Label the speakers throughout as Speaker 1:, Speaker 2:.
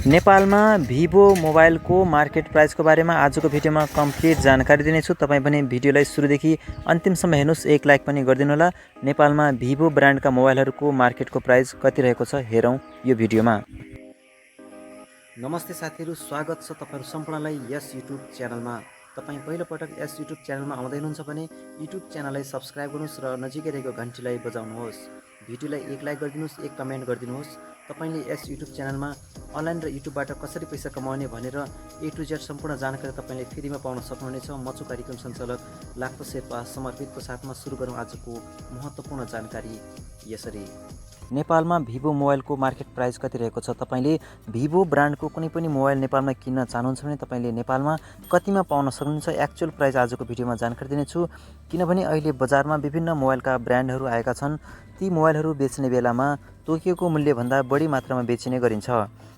Speaker 1: नेपालमा भिभो मोबाइलको मार्केट प्राइसको बारेमा आजको भिडियोमा कम्प्लिट जानकारी दिनेछु। तपाईँ पनि भिडियोलाई सुरुदेखि अन्तिमसम्म हेर्नुहोस्, एक लाइक पनि गरिदिनु होला। नेपालमा भिभो ब्रान्डका मोबाइलहरूको मार्केटको प्राइस कति रहेको छ हेरौँ यो भिडियोमा। नमस्ते साथीहरू, स्वागत छ तपाईहरु सम्पूर्णलाई यस युट्युब च्यानलमा। तपाईँ पहिलोपटक यस युट्युब च्यानलमा आउँदै हुनुहुन्छ भने युट्युब च्यानललाई सब्स्क्राइब गर्नुहोस् र नजिकै रहेको घन्टीलाई बजाउनुहोस्। भिडियोलाई एक लाइक गरिदिनुहोस्, एक कमेन्ट गरिदिनुहोस्। तपाईले यस युट्युब च्यानलमा अनलाइन र युट्युबबाट कसरी पैसा कमाउने भनेर ए टु जेड सम्पूर्ण जानकारी तपाईले फ्रीमा पाउन सक्नुहुनेछ। म छु कार्यक्रम सञ्चालक लाक्पा शेर्पा समर्पितको साथमा सुरु गरौँ आजको महत्त्वपूर्ण जानकारी यसरी। नेपालमा भिभो मोबाइलको मार्केट प्राइस कति रहेको छ? तपाईले भिभो ब्रान्डको कुनै पनि मोबाइल नेपालमा किन्न चाहनुहुन्छ भने तपाईले नेपालमा कतिमा पाउन सक्नुहुन्छ एक्चुअल प्राइस आजको भिडियोमा जानकारी दिनेछु। किनभने अहिले बजारमा विभिन्न मोबाइलका ब्रान्डहरू आएका छन्। ती मोबाइलहरू बेच्ने बेलामा तोकिएको मूल्यभन्दा बढी मात्रामा बेचिने गरिन्छ।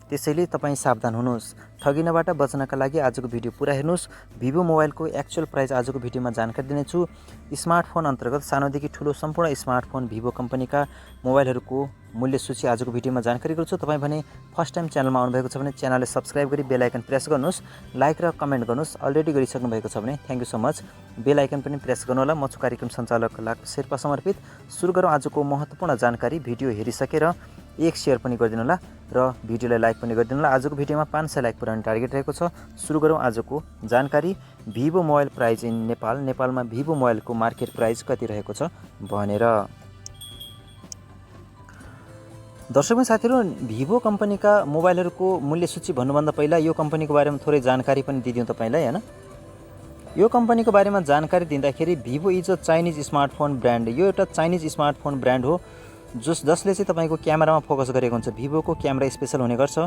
Speaker 1: त्यसैले तपाईँ सावधान हुनुहोस्। ठगिनबाट बच्नका लागि आजको भिडियो पुरा हेर्नुहोस्। भिभो मोबाइलको एक्चुअल प्राइस आजको भिडियोमा जानकारी दिनेछु। स्मार्टफोन अन्तर्गत सानोदेखि ठुलो सम्पूर्ण स्मार्टफोन भिभो कम्पनीका मोबाइलहरूको मूल्य सूची आजको भिडियोमा जानकारी गर्छु। तपाईँ भने फर्स्ट टाइम च्यानलमा आउनुभएको छ भने च्यानललाई सब्स्क्राइब गरी बेल आइकन प्रेस गर्नुहोस्, लाइक र कमेन्ट गर्नुहोस्। अलरेडी गरिसक्नु भएको छ भने थ्याङ्क यू सो मच। बेल आइकन पनि प्रेस गर्नु होला। म छु कार्यक्रम सञ्चालक लाक्पा शेर्पा समर्पित। सुरु गरौँ आजको महत्त्वपूर्ण जानकारी। भिडियो हेरिसकेर एक शेयर पनि गरिदिनु होला र भिडियोलाई लाइक पनि गरिदिनु होला। आजको भिडियोमा 500 लाइक पुर्याउने टार्गेट रहेको छ। सुरु गरौँ आजको जानकारी। Vivo mobile price in Nepal. नेपालमा भिभो मोबाइलको मार्केट प्राइस कति रहेको छ भनेर। दर्शक साथीहरू, भिभो कम्पनीका मोबाइलहरूको मूल्य सूची भन्नुभन्दा पहिला यो कम्पनीको बारेमा थोरै जानकारी पनि दिदिउँ तपाईँलाई, हैन? यो कम्पनीको बारेमा जानकारी दिँदाखेरि Vivo is a Chinese smartphone brand. यो एउटा चाइनिज स्मार्टफोन ब्रान्ड हो जसले चाहिँ तपाईँको क्यामेरामा फोकस गरेको हुन्छ। भिभोको क्यामेरा स्पेसल हुने गर्छ।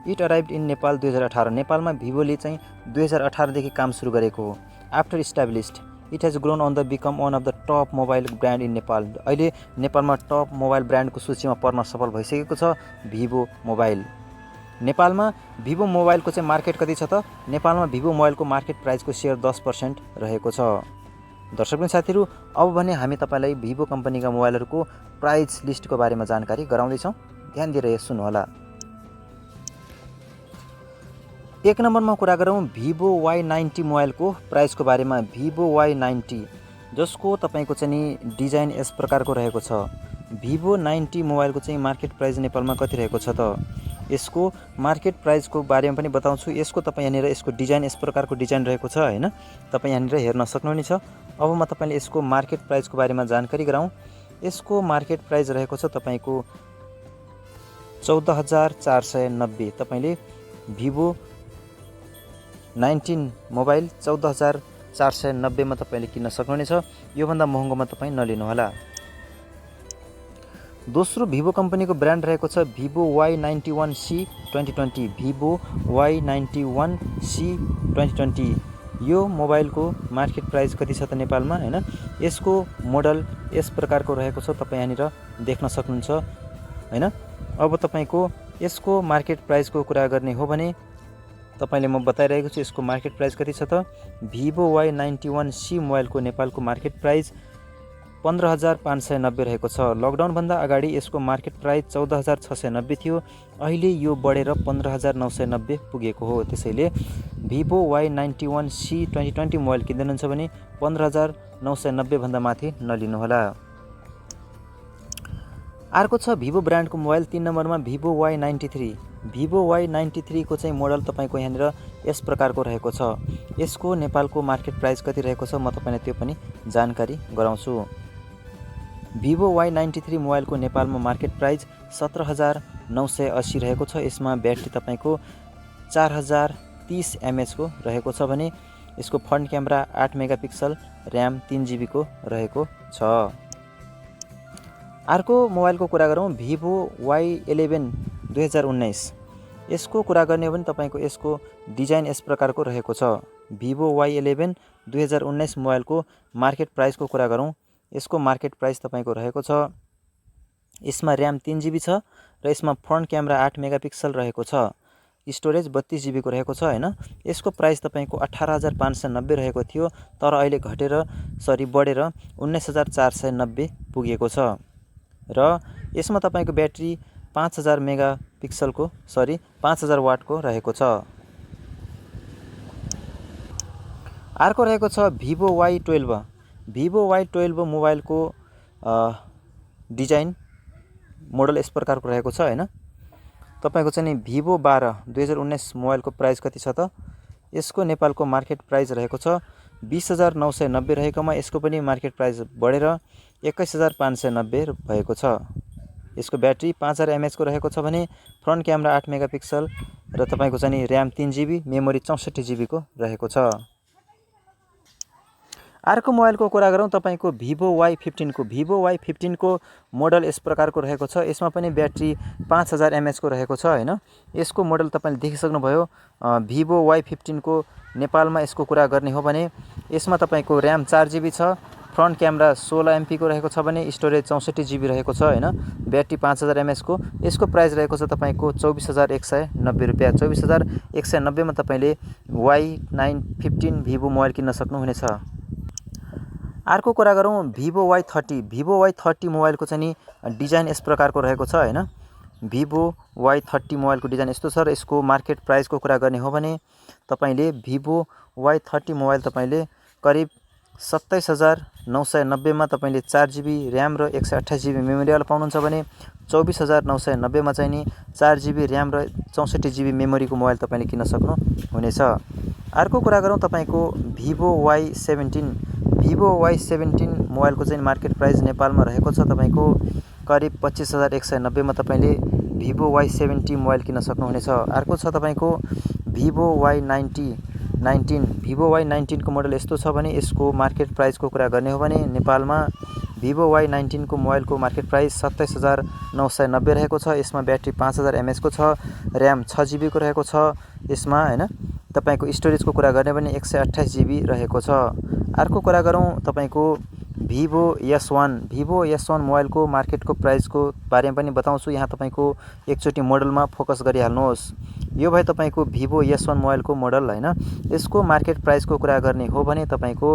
Speaker 1: It arrived in Nepal 2018। नेपालमा भिभोले चाहिँ 2018 देखि काम सुरु गरेको हो। After established it has grown and the become one of the top mobile brand in Nepal. अहिले नेपालमा टप मोबाइल ब्रान्डको सूचीमा पर्न सफल भइसकेको छ भिभो मोबाइल। नेपालमा भिभो मोबाइलको चाहिँ मार्केट कति छ त? नेपालमा भिभो मोबाइलको मार्केट प्राइसको सेयर 10% रहेको छ। दर्शक साथीहरू, अब भने हामी तपाईँलाई भिभो कम्पनीका मोबाइलहरूको प्राइस लिस्टको बारेमा जानकारी गराउँदैछौँ। ध्यान दिएर सुन्नुहोला। एक नम्बरमा कुरा गरौँ भिभो Y90 मोबाइलको प्राइसको बारेमा। भिभो Y90 जसको तपाईँको चाहिँ नि डिजाइन यस प्रकारको रहेको छ। भिभो 90 मोबाइलको चाहिँ मार्केट प्राइस नेपालमा कति रहेको छ त? यसको मार्केट प्राइसको बारेमा पनि बताउँछु। यसको तपाईँ यहाँनिर यसको डिजाइन यस प्रकारको डिजाइन रहेको छ, हैन? तपाईँ यहाँनिर हेर्न सक्नुहुनेछ। अब म तपाईँले यसको मार्केट प्राइसको बारेमा जानकारी गराउँ। यसको मार्केट प्राइस रहेको छ तपाईँको 14,490। तपाईँले भिभो 19 मोबाइल 14,490 मा तपाईँले किन्न सक्नुहुनेछ। योभन्दा महँगोमा तपाईँ नलिनुहोला। दोस्रो भिभो कम्पनीको ब्रान्ड रहेको छ भिभो Y91C 2020। भिभो Y91C 2020 यो मोबाइलको मार्केट प्राइस कति छ त नेपालमा, हैन? यसको मोडल यस प्रकारको रहेको छ। तपाईँ यहाँनिर देख्न सक्नुहुन्छ, हैन? अब तपाईँको यसको मार्केट प्राइसको कुरा गर्ने हो भने तपाईले म बताइरहेको छु यसको मार्केट प्राइस कति छ त? भिभो Y91C मोबाइलको नेपालको मार्केट प्राइस 15,590 रहेको छ। लकडाउनभन्दा अगाडि यसको मार्केट प्राइस 14,690 थियो। अहिले यो बढेर 15,990 पुगेको हो। त्यसैले भिभो Y91C 2020 मोबाइल किन्नुहुन्छ भने 15,990 भन्दा माथि नलिनुहोला। अर्को छ भिभो ब्रान्डको मोबाइल। 3 नम्बरमा भिभो Y93। भिभो Y93 को चाहिँ मोडल तपाईँको यहाँनिर यस प्रकारको रहेको छ। यसको नेपालको मार्केट प्राइस कति रहेको छ म तपाईँलाई त्यो पनि जानकारी गराउँछु। भिभो Y93 मोबाइलको नेपालमा मार्केट प्राइस 17,980 रहेको छ। यसमा ब्याट्री तपाईँको 4030 mAh को रहेको छ भने यसको front camera 8 megapixel, RAM 3 GB को रहेको छ। अर्को मोबाइलको कुरा गरौँ भिभो Y11 2019। यसको कुरा गर्ने हो भने तपाईँको यसको डिजाइन यस प्रकारको रहेको छ। भिभो Y11 2019 मोबाइलको मार्केट प्राइसको कुरा गरौँ। यसको मार्केट प्राइस तपाईँको रहेको छ। यसमा र्याम 3 GB छ र यसमा फ्रन्ट क्यामेरा 8 मेगापिक्सल रहेको छ। स्टोरेज 32 GB को रहेको छ, हैन? यसको प्राइस तपाईँको 18,590 रहेको थियो, तर अहिले बढेर 19,490 पुगेको छ। र यसमा तपाईँको ब्याट्री 5000 मेगा पिक्सलको 5000 वाटको रहेको छ। अर्को रहेको छ Vivo Y12। Vivo Y12 मोबाइलको डिजाइन मोडल यस प्रकारको रहेको छ हैन। तपाईको चाहिँ नि Vivo 12 2019 मोबाइलको प्राइस कति छ त? यसको नेपालको मार्केट प्राइस रहेको छ 20990 रहेकोमा यसको पनि मार्केट प्राइस बढेर 21590 भएको छ। यसको ब्याट्री 5000 mAh को रहेको छ भने फ्रन्ट क्यामेरा 8 मेगापिक्सल र तपाईको चाहिँ नि र्याम 3GB मेमोरी 64GB को रहेको छ। अर्को मोबाइलको कुरा गरौँ तपाईको Vivo Y15 को। Vivo Y15 को मोडल यस प्रकारको रहेको छ। यसमा पनि ब्याट्री 5000 mAh को रहेको छ हैन। यसको मोडल तपाईले देखिसक्नु भयो। Vivo Y15 को नेपालमा यसको कुरा गर्ने हो भने यसमा तपाईको र्याम 4GB छ, फ्रन्ट क्यामेरा 16MP को रहेको छ भने स्टोरेज 64GB रहेको छ हैन। ब्याट्री 5000 mAh को। यसको प्राइस रहेको छ तपाईको 24190 रुपैयाँ। 24190 मा तपाईले Y15 Vivo मोबाइल किन्न सक्नुहुनेछ। अर्को कुरा गरौँ Vivo Y30। Vivo Y30 मोबाइलको चाहिँ नि डिजाइन यस प्रकारको रहेको छ हैन। Vivo Y30 मोबाइलको डिजाइन यस्तो छ र यसको मार्केट प्राइसको कुरा गर्ने हो भने तपाईले Vivo Y30 मोबाइल तपाईले करिब 27990 मा तपाईले 4GB र्याम र 128GB मेमोरी वाला पाउनुहुन्छ भने 24990 मा चाहिँ नि 4GB र्याम र 64GB मेमोरी को मोबाइल तपाईले किन्न सक्नु हुनेछ। अर्को कुरा गरौँ तपाईको Vivo Y17। Vivo Y17 मोबाइलको चाहिँ मार्केट प्राइस नेपालमा रहेको छ तपाईको करिब 25190 मा तपाईले Vivo Y17 मोबाइल किन्न सक्नुहुनेछ। अर्को छ तपाईको Vivo Y19। Vivo Y19 को मोडल यस्तो छ भने यसको मार्केट प्राइस को कुरा गर्ने हो भने नेपालमा Vivo Y19 को मोबाइल को मार्केट प्राइस 27990 रहेको छ। यसमा ब्याट्री 5000 mAh को छ, र्याम 6GB को रहेको छ यसमा हैन। तपाईको स्टोरेज को कुरा गर्ने भने 128GB रहेको छ। अर्को कुरा गरौँ तपाईको Vivo S1। Vivo S1 mobile को मार्केट को प्राइस को बारेमा पनि बताउँछु। यहाँ तपाईको एकचोटी मोडलमा फोकस गरिहाल्नुहोस्। यो भए तपाईको Vivo S1 मोबाइल को मोडल हैन। यसको मार्केट प्राइस को कुरा गर्ने हो भने तपाईको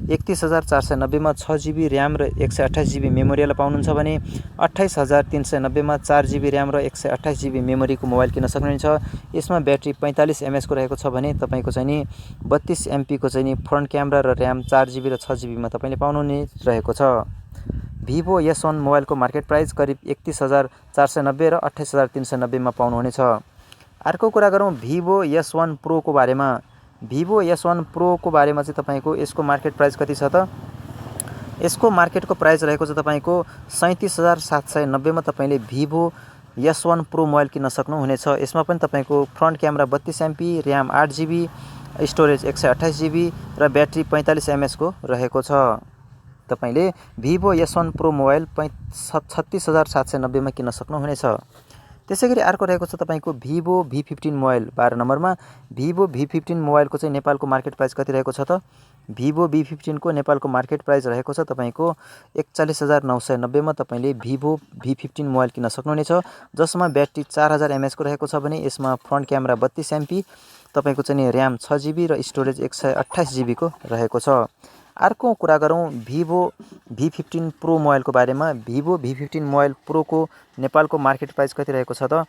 Speaker 1: 31490 मा 6GB र्याम र 128GB मेमोरी वाला पाउनुहुन्छ भने 28390 मा 4GB र्याम र 128GB मेमोरी को मोबाइल किन्न सक्नुहुन्छ। यसमा ब्याट्री 45 mAh को रहेको छ भने तपाईको चाहिँ नि 32MP को चाहिँ नि फ्रन्ट क्यामेरा र र्याम 4GB र 6GB मा तपाईले पाउनुहुने रहेको छ। Vivo S1 मोबाइल को मार्केट प्राइस करिब 31490 र 28390 मा पाउनुहुनेछ। अर्को कुरा गरौँ Vivo S1 Pro को बारेमा। Vivo S1 Pro को बारेमा चाहिँ तपाईको यसको मार्केट प्राइस कति छ त? यसको मार्केट को प्राइस रहेको छ तपाईको 37790 मा तपाईले Vivo S1 Pro मोबाइल किन्न सक्नुहुनेछ। यसमा पनि तपाईको front camera 32MP, RAM 8GB, storage 128GB र ब्याट्री 45 mAh को रहेको छ। तपाईले Vivo S1 Pro मोबाइल 36790 मा किन्न सक्नुहुनेछ। त्यसैगरी अर्को रहेको छ तपाईको Vivo V15 मोबाइल 12 नम्बरमा। Vivo V15 मोबाइल को चाहिँ नेपालको मार्केट प्राइस कति रहेको छ त? Vivo V15 को नेपालको मार्केट प्राइस रहेको छ तपाईको 41990 मा तपाईले Vivo V15 मोबाइल किन्न सक्नुहुनेछ। जसमा ब्याट्री 4000 mAh को रहेको छ भने यसमा फ्रन्ट क्यामेरा 32MP, तपाईको चाहिँ र्याम 6GB र स्टोरेज 128GB को रहेको छ। अर्को कुरा गरौँ Vivo V15 Pro मोबाइल को बारेमा। Vivo V15 मोबाइल Pro को नेपालको मार्केट प्राइस कति रहेको छ त?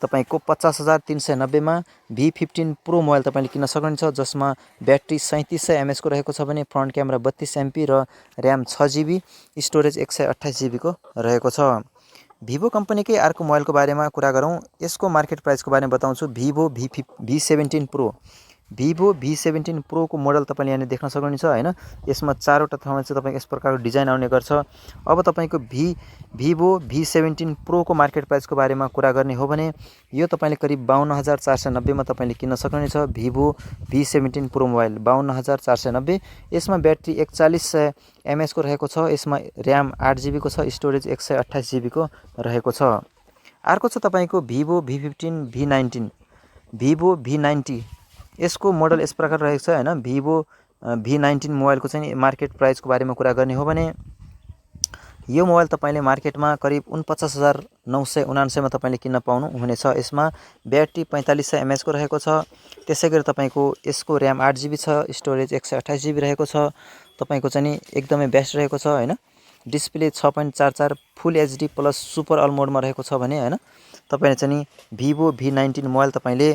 Speaker 1: तपाईको 50390 मा V15 Pro मोबाइल तपाईले किन्न सक्नुहुन्छ। जसमा ब्याट्री 3700 mAh को रहेको छ भने फ्रन्ट क्यामेरा 32MP र र्याम 6GB, स्टोरेज 128GB को रहेको छ। Vivo कम्पनीकै अर्को मोबाइल को बारेमा कुरा गरौँ। यसको मार्केट प्राइस को बारेमा बताउँछु। Vivo V17 Pro। Vivo V17 Pro को मोडल तपाईले यहाँ देख्न सक्नुहुन्छ हैन। यसमा चारवटा ठाउँमा चाहिँ तपाईको यस प्रकारको डिजाइन आउने गर्छ। अब तपाईको Vivo V17 Pro को मार्केट प्राइस को बारेमा कुरा गर्ने हो भने यो तपाईले करिब 52490 मा तपाईले किन्न सक्नुहुनेछ। Vivo V17 Pro mobile 52490। यसमा ब्याट्री 4100 mAh को रहेको छ। यसमा र्याम 8GB को छ, स्टोरेज 128GB को रहेको छ। अर्को छ तपाईको Vivo V15 V19। Vivo V90 यसको मोडल यस प्रकार रहेको छ हैन। Vivo V19 मोबाइल को चाहिँ मार्केट प्राइस को बारेमा कुरा गर्ने हो भने यो मोबाइल तपाईले मार्केटमा करिब 49979 मा तपाईले किन्न पाउनु हुनेछ। यसमा ब्याट्री 4500 mAh को रहेको छ। त्यसैगरी तपाईको यसको र्याम 8GB छ, स्टोरेज 128GB रहेको छ। तपाईको चाहिँ एकदमै बेस्ट रहेको छ हैन। डिस्प्ले 6.44 फुल एचडी प्लस सुपर अल मोडमा रहेको छ भने हैन तपाईले चाहिँ नि Vivo V19 मोबाइल तपाईले